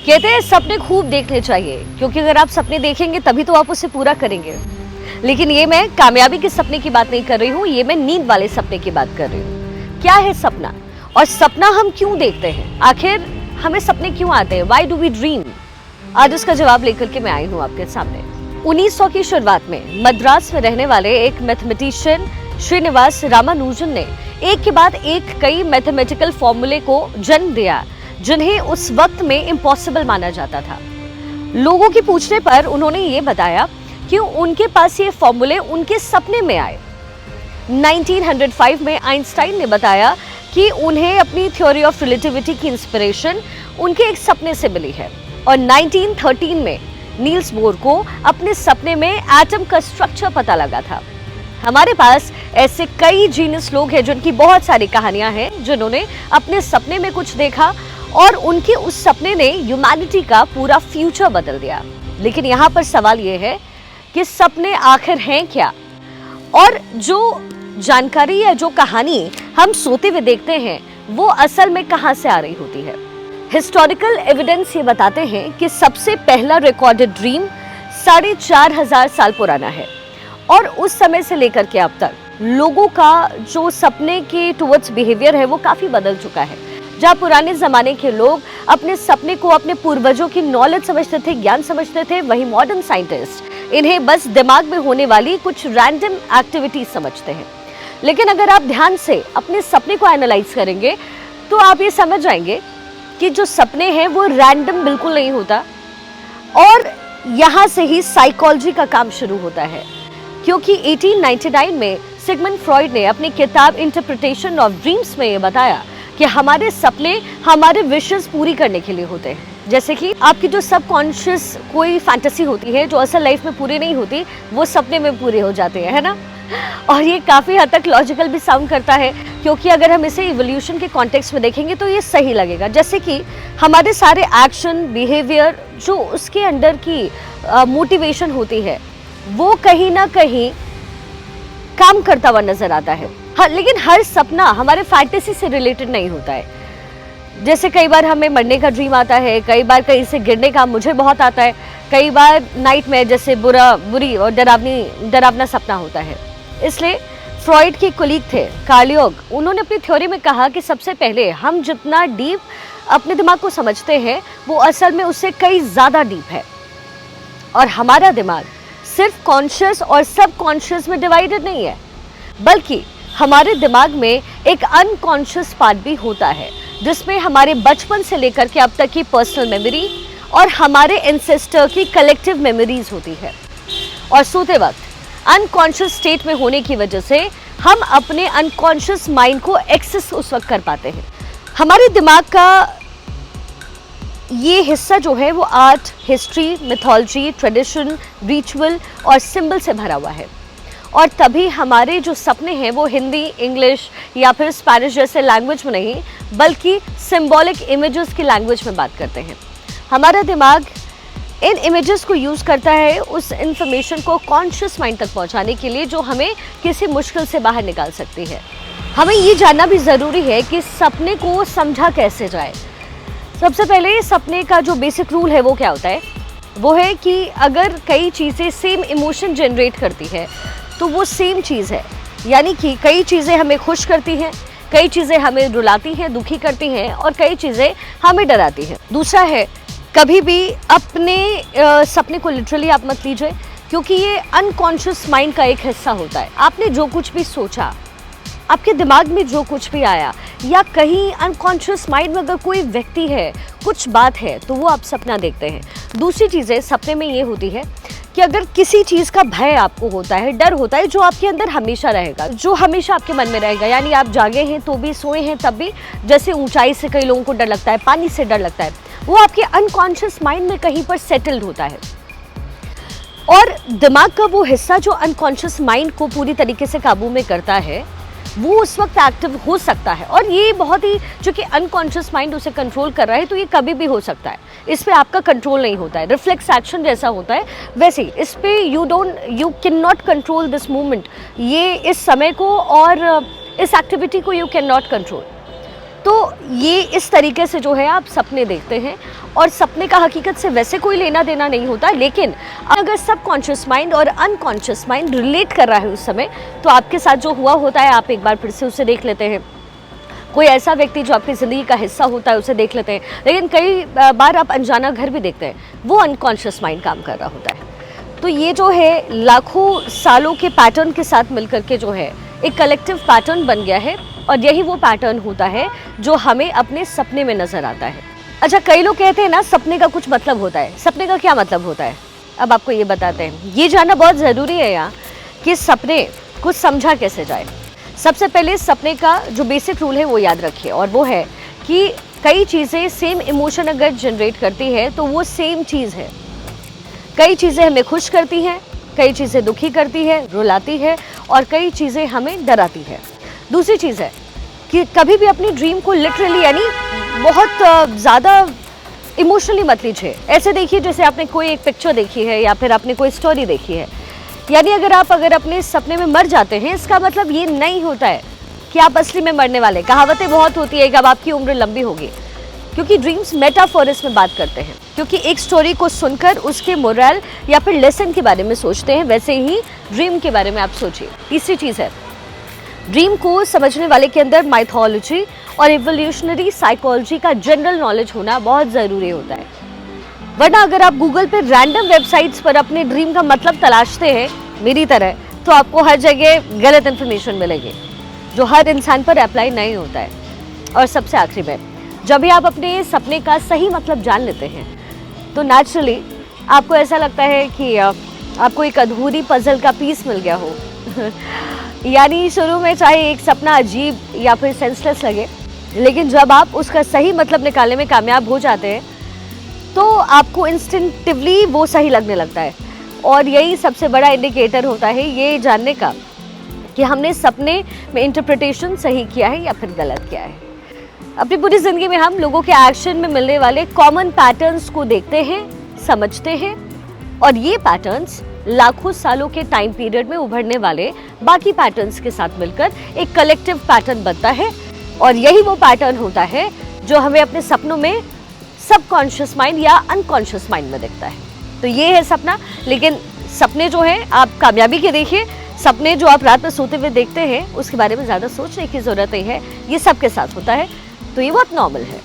कहते हैं सपने खूब देखने चाहिए, क्योंकि अगर आप सपने देखेंगे तभी तो आप उसे पूरा करेंगे। लेकिन ये मैं कामयाबी के सपने की बात नहीं कर रही हूँ, ये मैं नींद वाले सपने की बात कर रही हूँ। क्या है सपना और सपना हम क्यों देखते हैं? आखिर हमें सपने क्यों आते हैं? Why do we dream? आज उसका जवाब लेकर के मैं आई हूँ आपके सामने। 1900 की शुरुआत में मद्रास में रहने वाले एक मैथमेटिशियन श्रीनिवास रामानुजन ने एक के बाद एक कई मैथमेटिकल फॉर्मूले को जन्म दिया, जिन्हें उस वक्त में इम्पॉसिबल माना जाता था। लोगों की पूछने पर उन्होंने ये बताया कि उनके पास ये फॉर्मूले उनके सपने में आए। 1905 में आइंस्टाइन ने बताया कि उन्हें अपनी थ्योरी ऑफ रिलेटिविटी की इंस्पिरेशन उनके एक सपने से मिली है, और 1913 में नील्स बोर को अपने सपने में एटम का स्ट्रक्चर पता लगा था। हमारे पास ऐसे कई जीनियस लोग हैं जिनकी बहुत सारी कहानियां हैं, जिन्होंने अपने सपने में कुछ देखा और उनके उस सपने ने ह्यूमैनिटी का पूरा फ्यूचर बदल दिया। लेकिन यहाँ पर सवाल ये है कि सपने आखिर हैं क्या, और जो जानकारी या जो कहानी हम सोते हुए देखते हैं वो असल में कहाँ से आ रही होती है। हिस्टोरिकल एविडेंस ये बताते हैं कि सबसे पहला रिकॉर्डेड ड्रीम 4500 साल पुराना है, और उस समय से लेकर के अब तक लोगों का जो सपने के टुवर्ड्स बिहेवियर है वो काफ़ी बदल चुका है। जहाँ पुराने ज़माने के लोग अपने सपने को अपने पूर्वजों की नॉलेज समझते थे, ज्ञान समझते थे, वही मॉडर्न साइंटिस्ट इन्हें बस दिमाग में होने वाली कुछ रैंडम एक्टिविटीज समझते हैं। लेकिन अगर आप ध्यान से अपने सपने को एनालाइज करेंगे तो आप ये समझ जाएंगे कि जो सपने हैं वो रैंडम बिल्कुल नहीं होता, और यहाँ से ही साइकोलॉजी का काम शुरू होता है। क्योंकि 1899 में सिगमंड फ्रॉइड ने अपनी किताब इंटरप्रिटेशन ऑफ ड्रीम्स में ये बताया कि हमारे सपने हमारे विशेस पूरी करने के लिए होते हैं। जैसे कि आपकी जो सबकॉन्शियस कोई फैंटेसी होती है जो असल लाइफ में पूरी नहीं होती, वो सपने में पूरे हो जाते हैं, है ना? और ये काफ़ी हद तक लॉजिकल भी साउंड करता है, क्योंकि अगर हम इसे इवोल्यूशन के कॉन्टेक्स्ट में देखेंगे तो ये सही लगेगा। जैसे कि हमारे सारे एक्शन, बिहेवियर, जो उसके अंदर की मोटिवेशन होती है वो कहीं ना कहीं काम करता हुआ नजर आता है। हाँ, लेकिन हर सपना हमारे फैंटेसी से रिलेटेड नहीं होता है। जैसे कई बार हमें मरने का ड्रीम आता है, कई बार कहीं से गिरने का मुझे बहुत आता है, कई बार नाइटमेयर जैसे बुरी और डरावना सपना होता है। इसलिए फ्रॉइड के कोलीग थे कार्ल योग, उन्होंने अपनी थ्योरी में कहा कि सबसे पहले हम जितना डीप अपने दिमाग को समझते हैं वो असल में उससे कई ज़्यादा डीप है, और हमारा दिमाग सिर्फ कॉन्शियस और सब कॉन्शियस में डिवाइडेड नहीं है, बल्कि हमारे दिमाग में एक अनकॉन्शियस पार्ट भी होता है, जिसमें हमारे बचपन से लेकर के अब तक की पर्सनल मेमोरी और हमारे एंसेस्टर की कलेक्टिव मेमोरीज होती है। और सोते वक्त अनकॉन्शियस स्टेट में होने की वजह से हम अपने अनकॉन्शियस माइंड को एक्सेस उस वक्त कर पाते हैं। हमारे दिमाग का ये हिस्सा जो है वो art, history, mythology, tradition, ritual और सिंबल से भरा हुआ है, और तभी हमारे जो सपने हैं वो हिंदी, इंग्लिश या फिर स्पेनिश जैसे लैंग्वेज में नहीं, बल्कि सिंबॉलिक इमेजेस की लैंग्वेज में बात करते हैं। हमारा दिमाग इन इमेजेस को यूज़ करता है उस इंफॉर्मेशन को कॉन्शियस माइंड तक पहुंचाने के लिए, जो हमें किसी मुश्किल से बाहर निकाल सकती है। हमें ये जानना भी ज़रूरी है कि सपने को समझा कैसे जाए। सबसे पहले सपने का जो बेसिक रूल है वो क्या होता है? वो है कि अगर कई चीज़ें सेम इमोशन जनरेट करती है तो वो सेम चीज़ है, यानी कि कई चीज़ें हमें खुश करती हैं, कई चीज़ें हमें रुलाती हैं, दुखी करती हैं, और कई चीज़ें हमें डराती हैं। दूसरा है, कभी भी अपने सपने को लिटरली आप मत लीजिए, क्योंकि ये अनकॉन्शियस माइंड का एक हिस्सा होता है। आपने जो कुछ भी सोचा, आपके दिमाग में जो कुछ भी आया, या कहीं अनकॉन्शियस माइंड में अगर कोई व्यक्ति है, कुछ बात है, तो वो आप सपना देखते हैं। दूसरी चीज़ें सपने में ये होती है कि अगर किसी चीज़ का भय आपको होता है, डर होता है, जो आपके अंदर हमेशा रहेगा, जो हमेशा आपके मन में रहेगा, यानी आप जागे हैं तो भी, सोए हैं तब भी, जैसे ऊंचाई से कई लोगों को डर लगता है, पानी से डर लगता है, वो आपके अनकॉन्शियस माइंड में कहीं पर सेटल्ड होता है। और दिमाग का वो हिस्सा जो अनकॉन्शियस माइंड को पूरी तरीके से काबू में करता है, वो उस वक्त एक्टिव हो सकता है। और ये बहुत ही, चूंकि अनकॉन्शियस माइंड उसे कंट्रोल कर रहा है, तो ये कभी भी हो सकता है, इस पे आपका कंट्रोल नहीं होता है। रिफ्लेक्स एक्शन जैसा होता है वैसे ही इस पे you can not control this movement, ये इस समय को और इस एक्टिविटी को यू कैन नॉट कंट्रोल। तो ये इस तरीके से जो है आप सपने देखते हैं, और सपने का हकीकत से वैसे कोई लेना देना नहीं होता, लेकिन अगर सबकॉन्शियस माइंड और अनकॉन्शियस माइंड रिलेट कर रहा है उस समय, तो आपके साथ जो हुआ होता है आप एक बार फिर से उसे देख लेते हैं। कोई ऐसा व्यक्ति जो आपकी ज़िंदगी का हिस्सा होता है उसे देख लेते हैं, लेकिन कई बार आप अनजाना घर भी देखते हैं, वो अनकॉन्शियस माइंड काम कर रहा होता है। तो ये जो है लाखों सालों के पैटर्न के साथ मिलकर के जो है एक कलेक्टिव पैटर्न बन गया है, और यही वो पैटर्न होता है जो हमें अपने सपने में नजर आता है। अच्छा, कई लोग कहते हैं ना सपने का कुछ मतलब होता है। सपने का क्या मतलब होता है, अब आपको ये बताते हैं। ये जानना बहुत ज़रूरी है यहाँ कि सपने कुछ समझा कैसे जाए। सबसे पहले सपने का जो बेसिक रूल है वो याद रखिए, और वो है कि कई चीज़ें सेम इमोशन अगर जनरेट करती है तो वो सेम चीज़ है। कई चीज़ें हमें खुश करती हैं, कई चीज़ें दुखी करती है, रुलाती है, और कई चीज़ें हमें डराती है। दूसरी चीज़ है कि कभी भी अपनी ड्रीम को लिटरली यानी बहुत ज़्यादा इमोशनली मत लीजिए। ऐसे देखिए जैसे आपने कोई एक पिक्चर देखी है या फिर आपने कोई स्टोरी देखी है। यानी अगर आप अपने सपने में मर जाते हैं, इसका मतलब ये नहीं होता है कि आप असली में मरने वाले। कहावतें बहुत होती है कि अब आपकी उम्र लंबी होगी, क्योंकि ड्रीम्स मेटाफोर्स में बात करते हैं। क्योंकि एक स्टोरी को सुनकर उसके मोरल या फिर लेसन के बारे में सोचते हैं, वैसे ही ड्रीम के बारे में आप सोचिए। तीसरी चीज़ है, ड्रीम को समझने वाले के अंदर माइथोलॉजी और इवोल्यूशनरी साइकोलॉजी का जनरल नॉलेज होना बहुत ज़रूरी होता है। वरना अगर आप गूगल पर रैंडम वेबसाइट्स पर अपने ड्रीम का मतलब तलाशते हैं मेरी तरह, तो आपको हर जगह गलत इन्फॉर्मेशन मिलेगी जो हर इंसान पर अप्लाई नहीं होता है। और सबसे आखिरी में, जब भी आप अपने सपने का सही मतलब जान लेते हैं तो नेचुरली आपको ऐसा लगता है कि आपको एक अधूरी पजल का पीस मिल गया हो। यानी शुरू में चाहे एक सपना अजीब या फिर सेंसलेस लगे, लेकिन जब आप उसका सही मतलब निकालने में कामयाब हो जाते हैं तो आपको इंस्टिंक्टिवली वो सही लगने लगता है। और यही सबसे बड़ा इंडिकेटर होता है ये जानने का कि हमने सपने में इंटरप्रिटेशन सही किया है या फिर गलत किया है। अपनी पूरी ज़िंदगी में हम लोगों के एक्शन में मिलने वाले कॉमन पैटर्न्स को देखते हैं, समझते हैं, और ये पैटर्न्स लाखों सालों के टाइम पीरियड में उभरने वाले बाकी पैटर्न्स के साथ मिलकर एक कलेक्टिव पैटर्न बनता है। और यही वो पैटर्न होता है जो हमें अपने सपनों में सबकॉन्शियस माइंड या अनकॉन्शियस माइंड में दिखता है। तो ये है सपना। लेकिन सपने जो है आप कामयाबी के देखिए, सपने जो आप रात में सोते हुए देखते हैं उसके बारे में ज़्यादा सोचने की ज़रूरत नहीं है। ये सबके साथ होता है, तो ये बहुत नॉर्मल है।